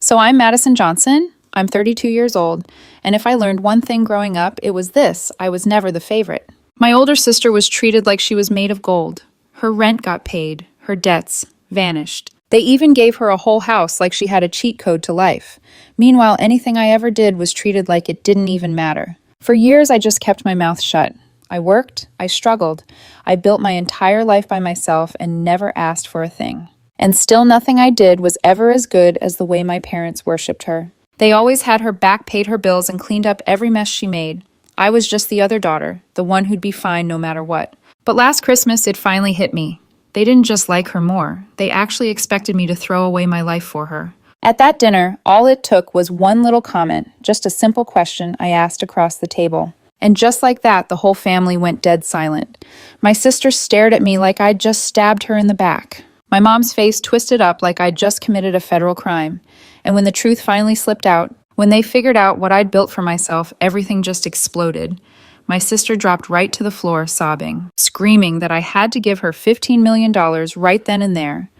So I'm Madison Johnson. I'm 32 years old, and if I learned one thing growing up, it was this: I was never the favorite. My older sister was treated like she was made of gold. Her rent got paid, her debts vanished. They even gave her a whole house like she had a cheat code to life. Meanwhile, anything I ever did was treated like it didn't even matter. For years, I just kept my mouth shut. I worked, I struggled, I built my entire life by myself and never asked for a thing. And still nothing I did was ever as good as the way my parents worshipped her. They always had her back, paid her bills, and cleaned up every mess she made. I was just the other daughter, the one who'd be fine no matter what. But last Christmas, it finally hit me. They didn't just like her more. They actually expected me to throw away my life for her. At that dinner, all it took was one little comment, just a simple question I asked across the table. And just like that, the whole family went dead silent. My sister stared at me like I'd just stabbed her in the back. My mom's face twisted up like I'd just committed a federal crime. And when the truth finally slipped out, when they figured out what I'd built for myself, everything just exploded. My sister dropped right to the floor, sobbing, screaming that I had to give her $15 million right then and there.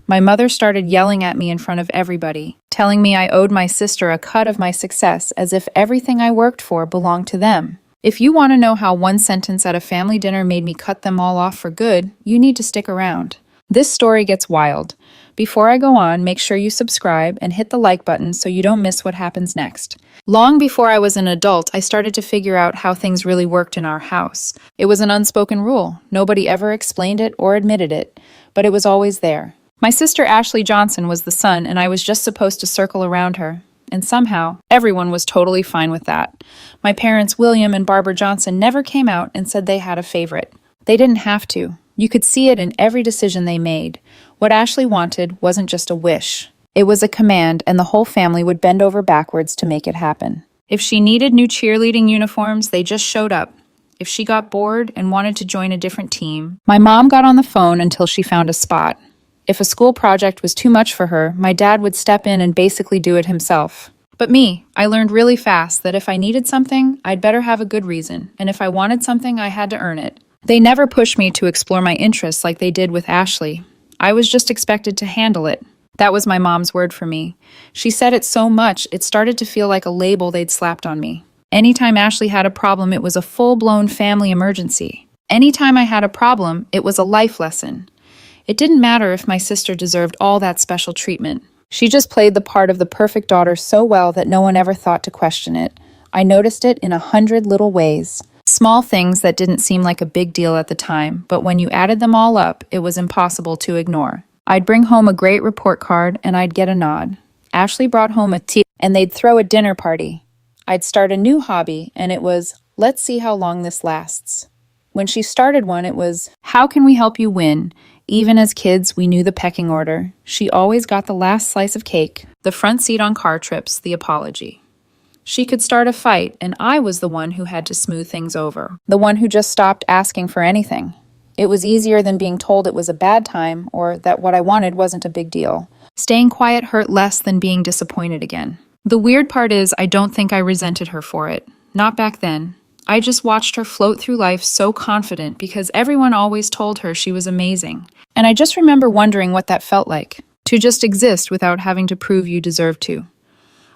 My mother started yelling at me in front of everybody, telling me I owed my sister a cut of my success as if everything I worked for belonged to them. If you want to know how one sentence at a family dinner made me cut them all off for good, you need to stick around. This story gets wild. Before I go on, make sure you subscribe and hit the like button so you don't miss what happens next. Long before I was an adult, I started to figure out how things really worked in our house. It was an unspoken rule. Nobody ever explained it or admitted it, but it was always there. My sister Ashley Johnson was the son, and I was just supposed to circle around her. And somehow, everyone was totally fine with that. My parents, William and Barbara Johnson, never came out and said they had a favorite. They didn't have to. You could see it in every decision they made. What Ashley wanted wasn't just a wish. It was a command, and the whole family would bend over backwards to make it happen. If she needed new cheerleading uniforms, they just showed up. If she got bored and wanted to join a different team, my mom got on the phone until she found a spot. If a school project was too much for her, my dad would step in and basically do it himself. But me, I learned really fast that if I needed something, I'd better have a good reason, and if I wanted something, I had to earn it. They never pushed me to explore my interests like they did with Ashley. I was just expected to handle it. That was my mom's word for me. She said it so much, it started to feel like a label they'd slapped on me. Anytime Ashley had a problem, it was a full-blown family emergency. Anytime I had a problem, it was a life lesson. It didn't matter if my sister deserved all that special treatment. She just played the part of the perfect daughter so well that no one ever thought to question it. I noticed it in 100 little ways. Small things that didn't seem like a big deal at the time, but when you added them all up, it was impossible to ignore. I'd bring home a great report card and I'd get a nod. Ashley brought home a tea and they'd throw a dinner party. I'd start a new hobby and it was, let's see how long this lasts. When she started one, it was, how can we help you win? Even as kids, we knew the pecking order. She always got the last slice of cake, the front seat on car trips, the apology. She could start a fight, and I was the one who had to smooth things over, the one who just stopped asking for anything. It was easier than being told it was a bad time or that what I wanted wasn't a big deal. Staying quiet hurt less than being disappointed again. The weird part is I don't think I resented her for it. Not back then. I just watched her float through life so confident because everyone always told her she was amazing. And I just remember wondering what that felt like, to just exist without having to prove you deserve to.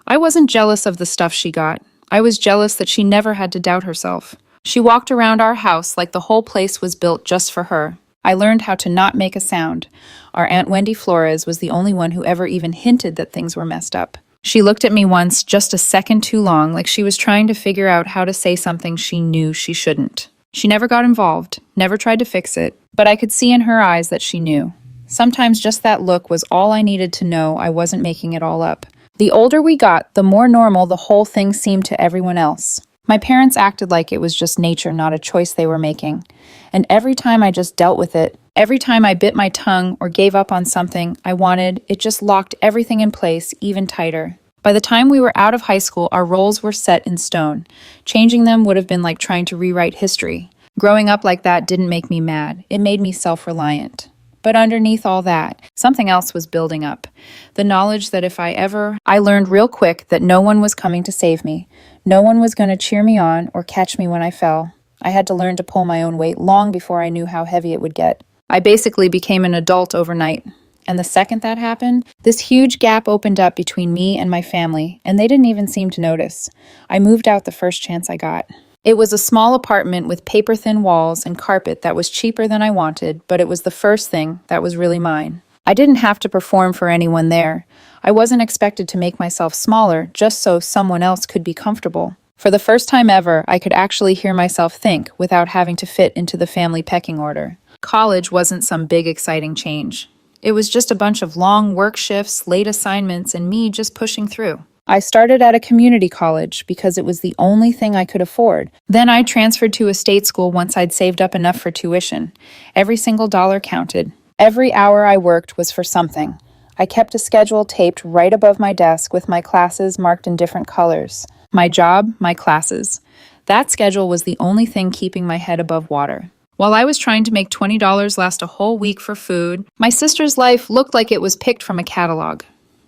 I wasn't jealous of the stuff she got. I was jealous that she never had to doubt herself. She walked around our house like the whole place was built just for her. I learned how to not make a sound. Our Aunt Wendy Flores was the only one who ever even hinted that things were messed up. She looked at me once just a second too long, like she was trying to figure out how to say something she knew she shouldn't. She never got involved, never tried to fix it, but I could see in her eyes that she knew. Sometimes just that look was all I needed to know I wasn't making it all up. The older we got, the more normal the whole thing seemed to everyone else. My parents acted like it was just nature, not a choice they were making. And every time I just dealt with it, every time I bit my tongue or gave up on something I wanted, it just locked everything in place even tighter. By the time we were out of high school, our roles were set in stone. Changing them would have been like trying to rewrite history. Growing up like that didn't make me mad. It made me self-reliant. But underneath all that, something else was building up. The knowledge that I learned real quick that no one was coming to save me. No one was going to cheer me on or catch me when I fell. I had to learn to pull my own weight long before I knew how heavy it would get. I basically became an adult overnight. And the second that happened, this huge gap opened up between me and my family, and they didn't even seem to notice. I moved out the first chance I got. It was a small apartment with paper-thin walls and carpet that was cheaper than I wanted, but it was the first thing that was really mine. I didn't have to perform for anyone there. I wasn't expected to make myself smaller just so someone else could be comfortable. For the first time ever, I could actually hear myself think without having to fit into the family pecking order. College wasn't some big exciting change. It was just a bunch of long work shifts, late assignments, and me just pushing through. I started at a community college because it was the only thing I could afford. Then I transferred to a state school once I'd saved up enough for tuition. Every single dollar counted. Every hour I worked was for something. I kept a schedule taped right above my desk with my classes marked in different colors. My job, my classes. That schedule was the only thing keeping my head above water. While I was trying to make $20 last a whole week for food, my sister's life looked like it was picked from a catalog.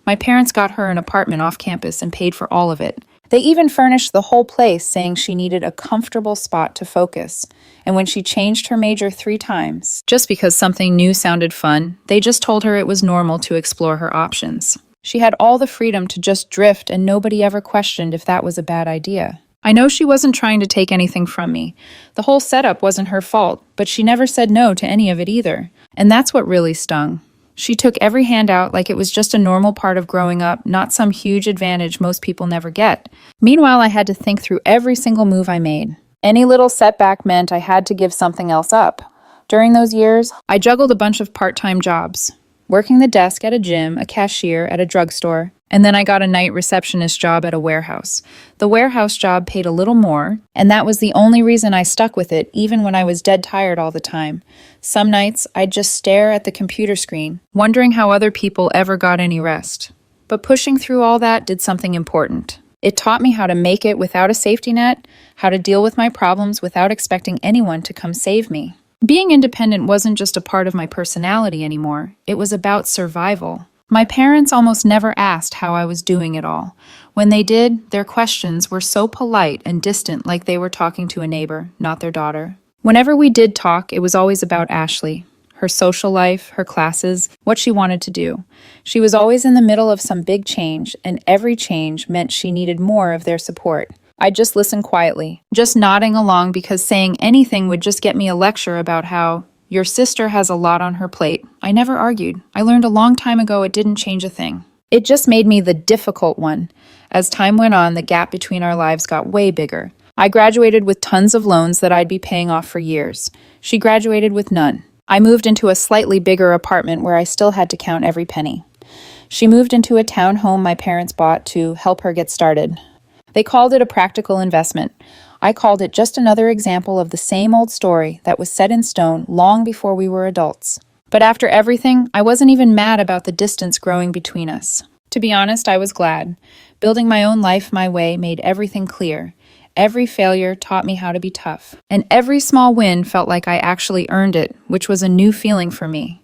My parents got her an apartment off campus and paid for all of it. They even furnished the whole place, saying she needed a comfortable spot to focus. And when she changed her major 3 times, just because something new sounded fun, they just told her it was normal to explore her options. She had all the freedom to just drift, and nobody ever questioned if that was a bad idea. I know she wasn't trying to take anything from me. The whole setup wasn't her fault, but she never said no to any of it either. And that's what really stung. She took every handout like it was just a normal part of growing up, not some huge advantage most people never get. Meanwhile, I had to think through every single move I made. Any little setback meant I had to give something else up. During those years, I juggled a bunch of part-time jobs, working the desk at a gym, a cashier at a drugstore, and then I got a night receptionist job at a warehouse. The warehouse job paid a little more, and that was the only reason I stuck with it, even when I was dead tired all the time. Some nights, I'd just stare at the computer screen, wondering how other people ever got any rest. But pushing through all that did something important. It taught me how to make it without a safety net, how to deal with my problems without expecting anyone to come save me. Being independent wasn't just a part of my personality anymore. It was about survival. My parents almost never asked how I was doing it all. When they did, their questions were so polite and distant, like they were talking to a neighbor, not their daughter. Whenever we did talk, it was always about Ashley, her social life, her classes, what she wanted to do. She was always in the middle of some big change, and every change meant she needed more of their support. I just listened quietly, just nodding along because saying anything would just get me a lecture about how your sister has a lot on her plate. I never argued. I learned a long time ago it didn't change a thing. It just made me the difficult one. As time went on, the gap between our lives got way bigger. I graduated with tons of loans that I'd be paying off for years. She graduated with none. I moved into a slightly bigger apartment where I still had to count every penny. She moved into a townhome my parents bought to help her get started. They called it a practical investment. I called it just another example of the same old story that was set in stone long before we were adults. But after everything, I wasn't even mad about the distance growing between us. To be honest, I was glad. Building my own life my way made everything clear. Every failure taught me how to be tough. And every small win felt like I actually earned it, which was a new feeling for me.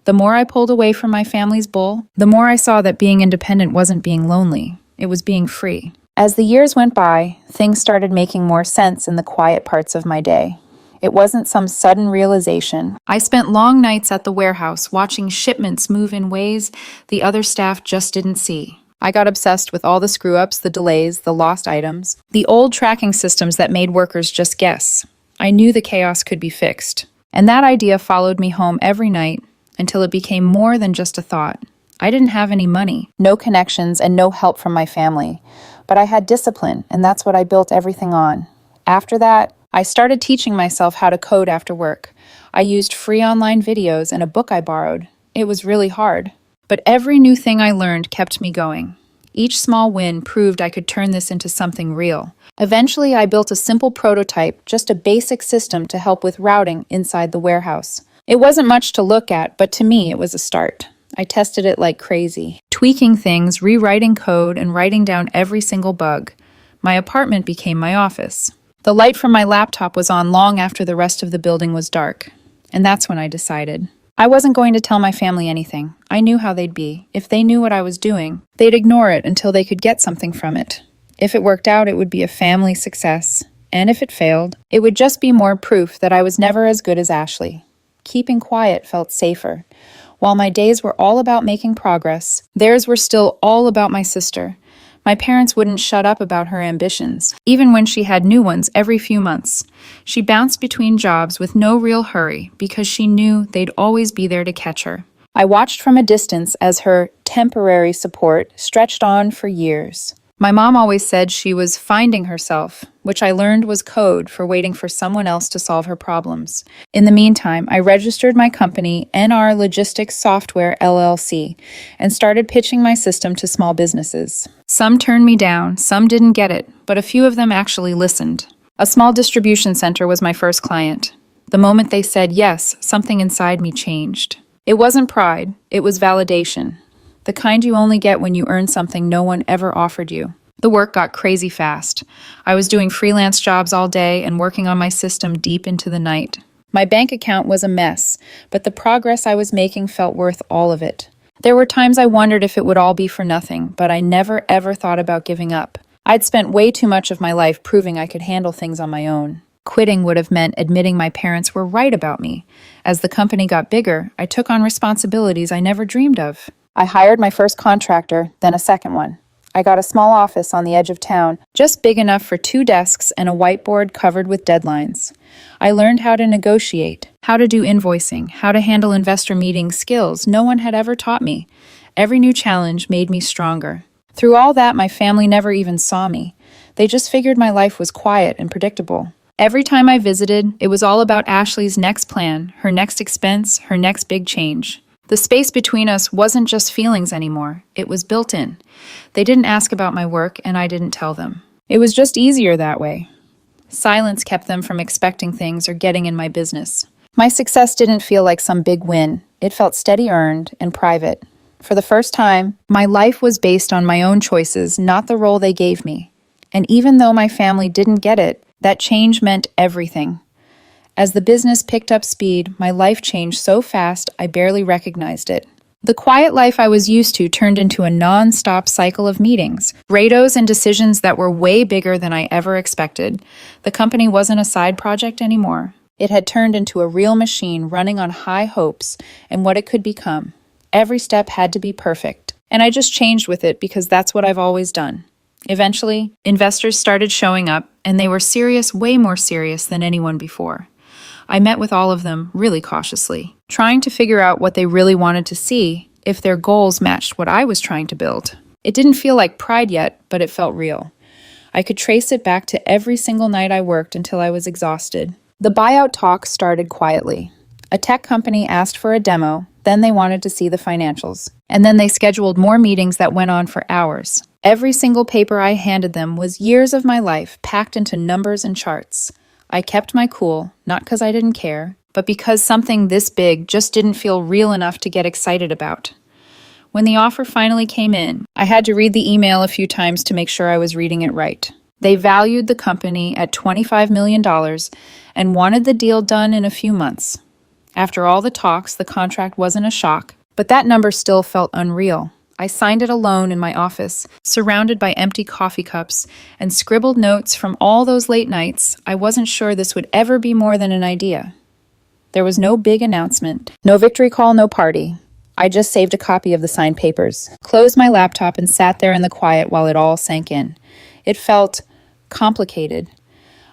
The more I pulled away from my family's bull, the more I saw that being independent wasn't being lonely. It was being free. As the years went by, things started making more sense in the quiet parts of my day. It wasn't some sudden realization. I spent long nights at the warehouse watching shipments move in ways the other staff just didn't see. I got obsessed with all the screw-ups, the delays, the lost items, the old tracking systems that made workers just guess. I knew the chaos could be fixed. And that idea followed me home every night until it became more than just a thought. I didn't have any money, no connections, and no help from my family. But I had discipline, and that's what I built everything on. After that, I started teaching myself how to code after work. I used free online videos and a book I borrowed. It was really hard. But every new thing I learned kept me going. Each small win proved I could turn this into something real. Eventually, I built a simple prototype, just a basic system to help with routing inside the warehouse. It wasn't much to look at, but to me, it was a start. I tested it like crazy, tweaking things, rewriting code, and writing down every single bug. My apartment became my office. The light from my laptop was on long after the rest of the building was dark. And that's when I decided. I wasn't going to tell my family anything. I knew how they'd be. If they knew what I was doing, they'd ignore it until they could get something from it. If it worked out, it would be a family success. And if it failed, it would just be more proof that I was never as good as Ashley. Keeping quiet felt safer. While my days were all about making progress, theirs were still all about my sister. My parents wouldn't shut up about her ambitions, even when she had new ones every few months. She bounced between jobs with no real hurry because she knew they'd always be there to catch her. I watched from a distance as her temporary support stretched on for years. My mom always said she was finding herself, which I learned was code for waiting for someone else to solve her problems. In the meantime, I registered my company, NR Logistics Software LLC, and started pitching my system to small businesses. Some turned me down, some didn't get it, but a few of them actually listened. A small distribution center was my first client. The moment they said yes, something inside me changed. It wasn't pride, it was validation. The kind you only get when you earn something no one ever offered you. The work got crazy fast. I was doing freelance jobs all day and working on my system deep into the night. My bank account was a mess, but the progress I was making felt worth all of it. There were times I wondered if it would all be for nothing, but I never ever thought about giving up. I'd spent way too much of my life proving I could handle things on my own. Quitting would have meant admitting my parents were right about me. As the company got bigger, I took on responsibilities I never dreamed of. I hired my first contractor, then a second one. I got a small office on the edge of town, just big enough for 2 desks and a whiteboard covered with deadlines. I learned how to negotiate, how to do invoicing, how to handle investor meetings, skills no one had ever taught me. Every new challenge made me stronger. Through all that, my family never even saw me. They just figured my life was quiet and predictable. Every time I visited, it was all about Ashley's next plan, her next expense, her next big change. The space between us wasn't just feelings anymore. It was built in. They didn't ask about my work, and I didn't tell them. It was just easier that way. Silence kept them from expecting things or getting in my business. My success didn't feel like some big win. It felt steady earned and private. For the first time, my life was based on my own choices, not the role they gave me. And even though my family didn't get it, that change meant everything. As the business picked up speed, my life changed so fast I barely recognized it. The quiet life I was used to turned into a non-stop cycle of meetings, rados and decisions that were way bigger than I ever expected. The company wasn't a side project anymore. It had turned into a real machine running on high hopes and what it could become. Every step had to be perfect, and I just changed with it because that's what I've always done. Eventually, investors started showing up, and they were serious, way more serious than anyone before. I met with all of them really cautiously, trying to figure out what they really wanted to see, if their goals matched what I was trying to build. It didn't feel like pride yet, but it felt real. I could trace it back to every single night I worked until I was exhausted. The buyout talk started quietly. A tech company asked for a demo, then they wanted to see the financials. And then they scheduled more meetings that went on for hours. Every single paper I handed them was years of my life packed into numbers and charts. I kept my cool, not because I didn't care, but because something this big just didn't feel real enough to get excited about. When the offer finally came in, I had to read the email a few times to make sure I was reading it right. They valued the company at $25 million and wanted the deal done in a few months. After all the talks, the contract wasn't a shock, but that number still felt unreal. I signed it alone in my office, surrounded by empty coffee cups, and scribbled notes from all those late nights. I wasn't sure this would ever be more than an idea. There was no big announcement, no victory call, no party. I just saved a copy of the signed papers, closed my laptop, and sat there in the quiet while it all sank in. It felt complicated.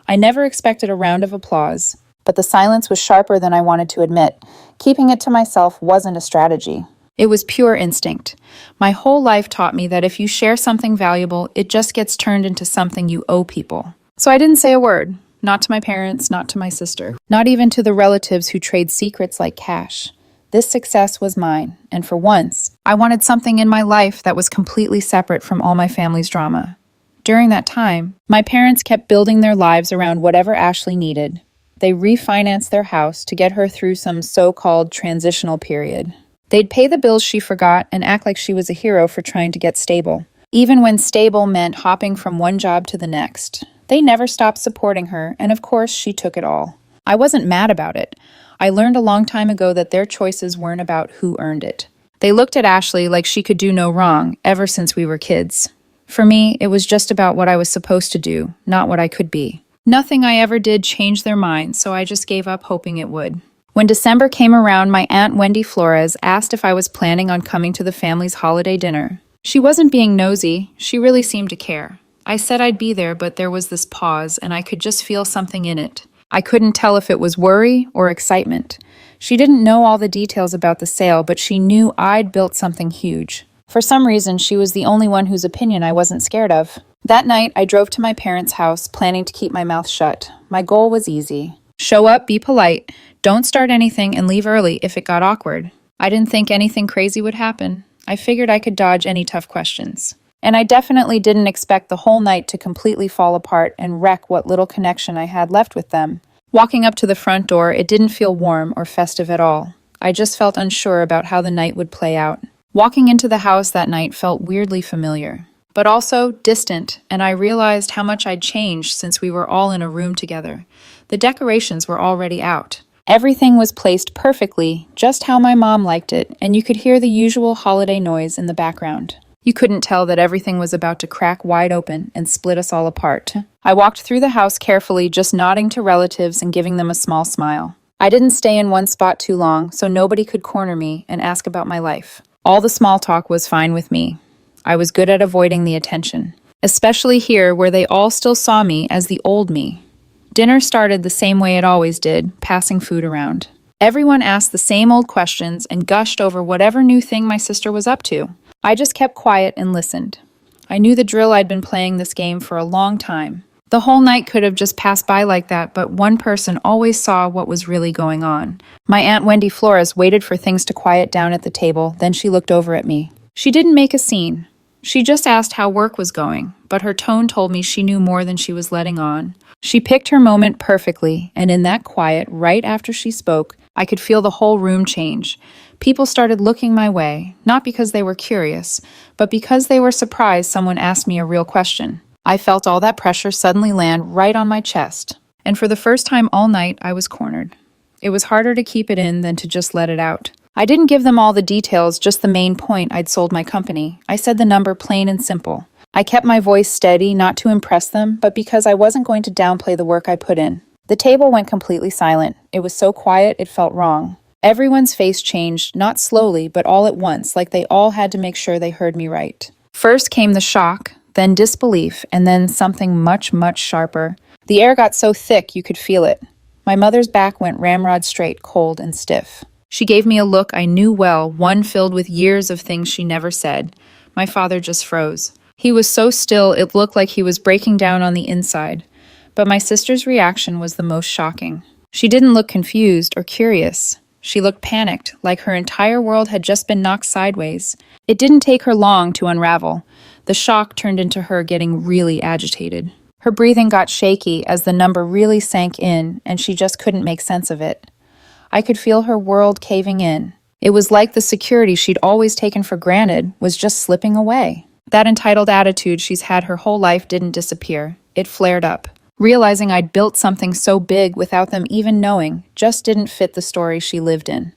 I never expected a round of applause, but the silence was sharper than I wanted to admit. Keeping it to myself wasn't a strategy. It was pure instinct. My whole life taught me that if you share something valuable, it just gets turned into something you owe people. So I didn't say a word, not to my parents, not to my sister, not even to the relatives who trade secrets like cash. This success was mine, and for once, I wanted something in my life that was completely separate from all my family's drama. During that time, my parents kept building their lives around whatever Ashley needed. They refinanced their house to get her through some so-called transitional period. They'd pay the bills she forgot and act like she was a hero for trying to get stable, even when stable meant hopping from one job to the next. They never stopped supporting her, and of course, she took it all. I wasn't mad about it. I learned a long time ago that their choices weren't about who earned it. They looked at Ashley like she could do no wrong, ever since we were kids. For me, it was just about what I was supposed to do, not what I could be. Nothing I ever did changed their minds, so I just gave up hoping it would. When December came around, my Aunt Wendy Flores asked if I was planning on coming to the family's holiday dinner. She wasn't being nosy, she really seemed to care. I said I'd be there, but there was this pause, and I could just feel something in it. I couldn't tell if it was worry or excitement. She didn't know all the details about the sale, but she knew I'd built something huge. For some reason, she was the only one whose opinion I wasn't scared of. That night, I drove to my parents' house, planning to keep my mouth shut. My goal was easy. Show up, be polite, don't start anything, and leave early if it got awkward. I didn't think anything crazy would happen. I figured I could dodge any tough questions. And I definitely didn't expect the whole night to completely fall apart and wreck what little connection I had left with them. Walking up to the front door, it didn't feel warm or festive at all. I just felt unsure about how the night would play out. Walking into the house that night felt weirdly familiar, but also distant, and I realized how much I'd changed since we were all in a room together. The decorations were already out. Everything was placed perfectly, just how my mom liked it, and you could hear the usual holiday noise in the background. You couldn't tell that everything was about to crack wide open and split us all apart. I walked through the house carefully, just nodding to relatives and giving them a small smile. I didn't stay in one spot too long, so nobody could corner me and ask about my life. All the small talk was fine with me. I was good at avoiding the attention, especially here where they all still saw me as the old me. Dinner started the same way it always did, passing food around. Everyone asked the same old questions and gushed over whatever new thing my sister was up to. I just kept quiet and listened. I knew the drill. I'd been playing this game for a long time. The whole night could have just passed by like that, but one person always saw what was really going on. My Aunt Wendy Flores waited for things to quiet down at the table, then she looked over at me. She didn't make a scene. She just asked how work was going, but her tone told me she knew more than she was letting on. She picked her moment perfectly, and in that quiet, right after she spoke, I could feel the whole room change. People started looking my way, not because they were curious, but because they were surprised someone asked me a real question. I felt all that pressure suddenly land right on my chest, and for the first time all night, I was cornered. It was harder to keep it in than to just let it out. I didn't give them all the details, just the main point. I'd sold my company. I said the number plain and simple. I kept my voice steady, not to impress them, but because I wasn't going to downplay the work I put in. The table went completely silent. It was so quiet, it felt wrong. Everyone's face changed, not slowly, but all at once, like they all had to make sure they heard me right. First came the shock, then disbelief, and then something much, much sharper. The air got so thick you could feel it. My mother's back went ramrod straight, cold and stiff. She gave me a look I knew well, one filled with years of things she never said. My father just froze. He was so still it looked like he was breaking down on the inside. But my sister's reaction was the most shocking. She didn't look confused or curious. She looked panicked, like her entire world had just been knocked sideways. It didn't take her long to unravel. The shock turned into her getting really agitated. Her breathing got shaky as the number really sank in, and she just couldn't make sense of it. I could feel her world caving in. It was like the security she'd always taken for granted was just slipping away. That entitled attitude she's had her whole life didn't disappear. It flared up. Realizing I'd built something so big without them even knowing just didn't fit the story she lived in.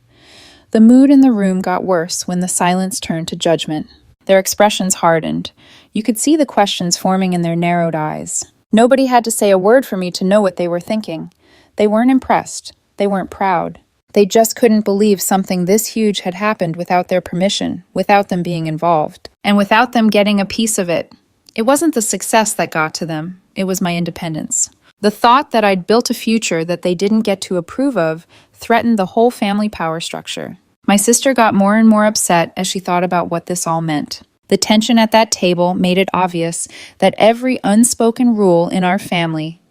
The mood in the room got worse when the silence turned to judgment. Their expressions hardened. You could see the questions forming in their narrowed eyes. Nobody had to say a word for me to know what they were thinking. They weren't impressed. They weren't proud. They just couldn't believe something this huge had happened without their permission, without them being involved, and without them getting a piece of it. It wasn't the success that got to them. It was my independence. The thought that I'd built a future that they didn't get to approve of threatened the whole family power structure. My sister got more and more upset as she thought about what this all meant. The tension at that table made it obvious that every unspoken rule in our family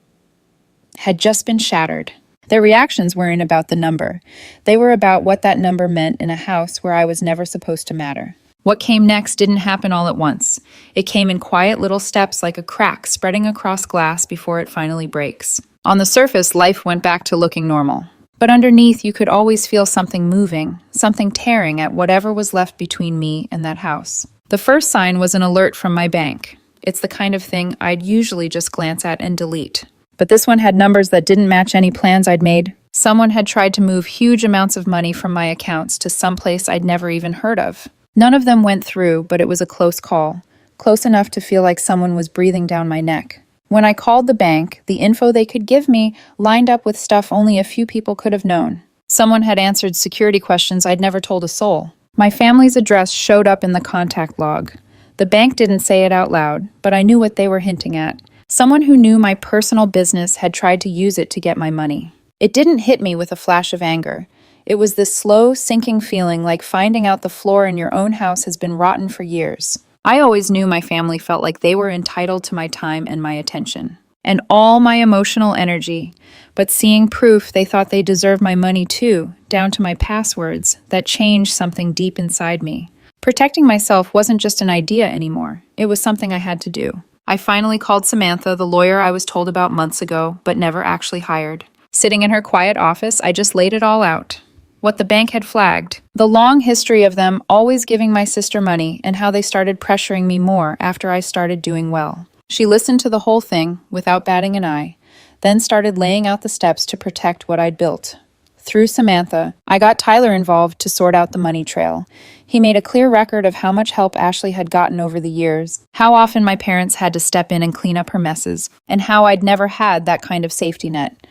had just been shattered. Their reactions weren't about the number. They were about what that number meant in a house where I was never supposed to matter. What came next didn't happen all at once. It came in quiet little steps like a crack spreading across glass before it finally breaks. On the surface, life went back to looking normal. But underneath, you could always feel something moving, something tearing at whatever was left between me and that house. The first sign was an alert from my bank. It's the kind of thing I'd usually just glance at and delete. But this one had numbers that didn't match any plans I'd made. Someone had tried to move huge amounts of money from my accounts to some place I'd never even heard of. None of them went through, but it was a close call, close enough to feel like someone was breathing down my neck. When I called the bank, the info they could give me lined up with stuff only a few people could have known. Someone had answered security questions I'd never told a soul. My family's address showed up in the contact log. The bank didn't say it out loud, but I knew what they were hinting at. Someone who knew my personal business had tried to use it to get my money. It didn't hit me with a flash of anger. It was this slow, sinking feeling like finding out the floor in your own house has been rotten for years. I always knew my family felt like they were entitled to my time and my attention, and all my emotional energy. But seeing proof they thought they deserved my money too, down to my passwords, that changed something deep inside me. Protecting myself wasn't just an idea anymore. It was something I had to do. I finally called Samantha, the lawyer I was told about months ago, but never actually hired. Sitting in her quiet office, I just laid it all out. What the bank had flagged, the long history of them always giving my sister money, and how they started pressuring me more after I started doing well. She listened to the whole thing without batting an eye, then started laying out the steps to protect what I'd built. Through Samantha, I got Tyler involved to sort out the money trail. He made a clear record of how much help Ashley had gotten over the years, how often my parents had to step in and clean up her messes, and how I'd never had that kind of safety net.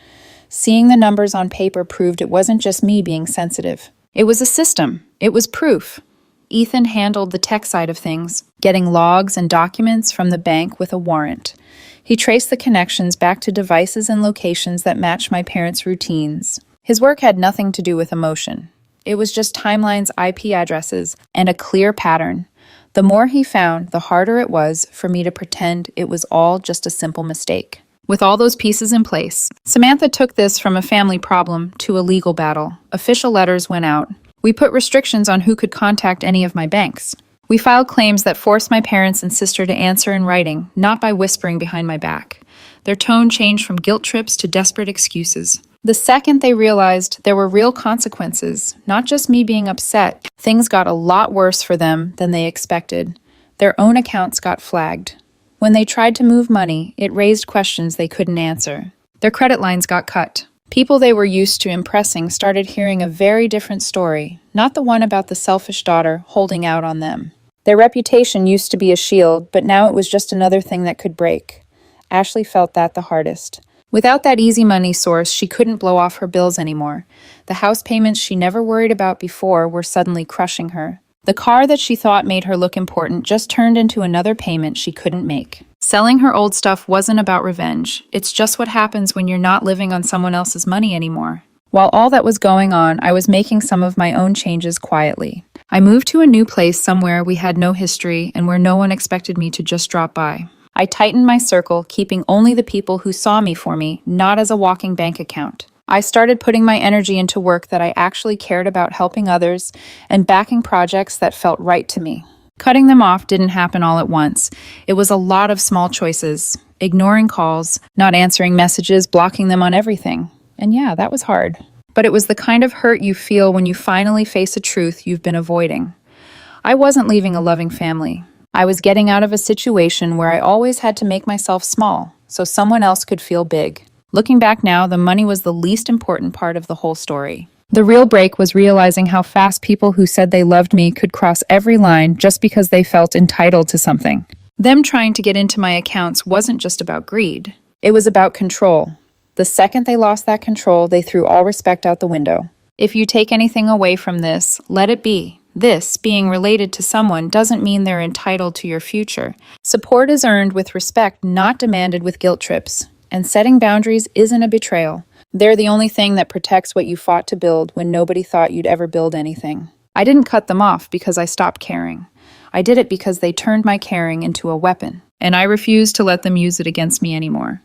Seeing the numbers on paper proved it wasn't just me being sensitive. It was a system. It was proof. Ethan handled the tech side of things, getting logs and documents from the bank with a warrant. He traced the connections back to devices and locations that matched my parents' routines. His work had nothing to do with emotion. It was just timelines, IP addresses, and a clear pattern. The more he found, the harder it was for me to pretend it was all just a simple mistake. With all those pieces in place, Samantha took this from a family problem to a legal battle. Official letters went out. We put restrictions on who could contact any of my banks. We filed claims that forced my parents and sister to answer in writing, not by whispering behind my back. Their tone changed from guilt trips to desperate excuses. The second they realized there were real consequences, not just me being upset, things got a lot worse for them than they expected. Their own accounts got flagged. When they tried to move money, it raised questions they couldn't answer. Their credit lines got cut. People they were used to impressing started hearing a very different story, not the one about the selfish daughter holding out on them. Their reputation used to be a shield, but now it was just another thing that could break. Ashley felt that the hardest. Without that easy money source, she couldn't blow off her bills anymore. The house payments she never worried about before were suddenly crushing her. The car that she thought made her look important just turned into another payment she couldn't make. Selling her old stuff wasn't about revenge. It's just what happens when you're not living on someone else's money anymore. While all that was going on, I was making some of my own changes quietly. I moved to a new place somewhere we had no history and where no one expected me to just drop by. I tightened my circle, keeping only the people who saw me for me, not as a walking bank account. I started putting my energy into work that I actually cared about, helping others and backing projects that felt right to me. Cutting them off didn't happen all at once. It was a lot of small choices, ignoring calls, not answering messages, blocking them on everything. And yeah, that was hard. But it was the kind of hurt you feel when you finally face a truth you've been avoiding. I wasn't leaving a loving family. I was getting out of a situation where I always had to make myself small so someone else could feel big. Looking back now, the money was the least important part of the whole story. The real break was realizing how fast people who said they loved me could cross every line just because they felt entitled to something. Them trying to get into my accounts wasn't just about greed. It was about control. The second they lost that control, they threw all respect out the window. If you take anything away from this, let it be. This, being related to someone, doesn't mean they're entitled to your future. Support is earned with respect, not demanded with guilt trips. And setting boundaries isn't a betrayal. They're the only thing that protects what you fought to build when nobody thought you'd ever build anything. I didn't cut them off because I stopped caring. I did it because they turned my caring into a weapon, and I refused to let them use it against me anymore.